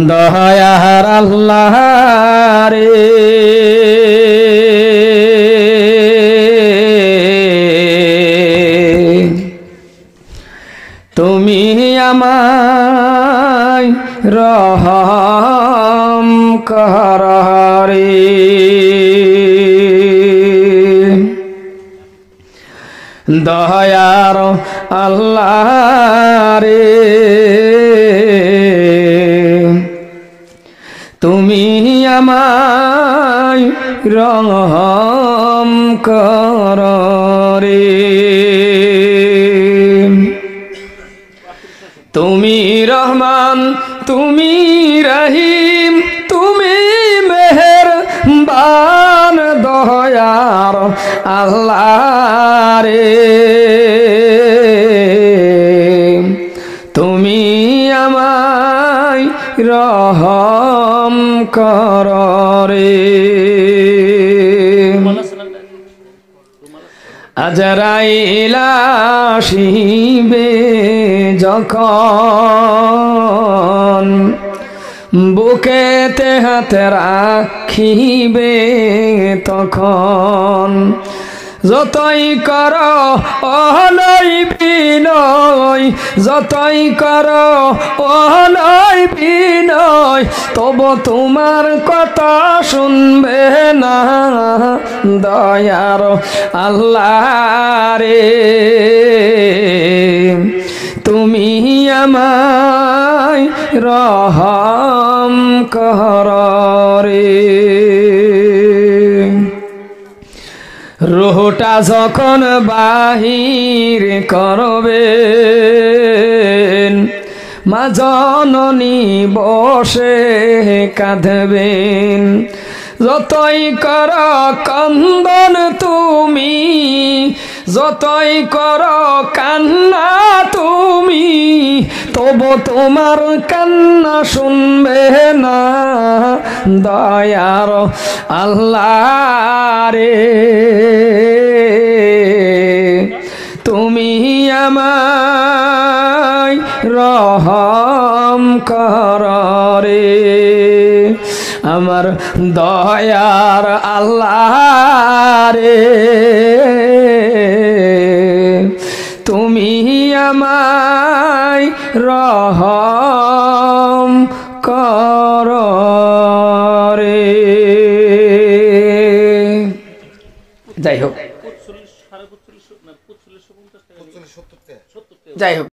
দয়ার আল্লাহ রে তুমি আমায় রহম কর রে দয়ার আল্লাহ রে তুমি আমায় রহম কর রে তুমি রহমান তুমি রহিম তুমি মেহেরবান দয়ার আল্লাহ রে তুমি আমায় রহম কর রে আজরাইল আসিবে যখন বুকেতে হাত রাখিবে তখন যতই কর অনয় বিনয় যতই কর অনয় বিনয় তবু তোমার কথা শুনবে না দয়ার আল্লাহ রে তুমি আমায় রহম কর রে রুহটা যখন বাহির করবেন মা জননী বসে কাঁদবেন যতই কর কন্দন তুমি যতই কর কান্না তুমি তবু তোমার কান্না শুনবে না দয়ার আল্লাহ রে তুমি আমায় রহম কর রে আমার দয়ার আল্লাহ রে তুমি আমায় রহম কর রে যাই হোক যাই হোক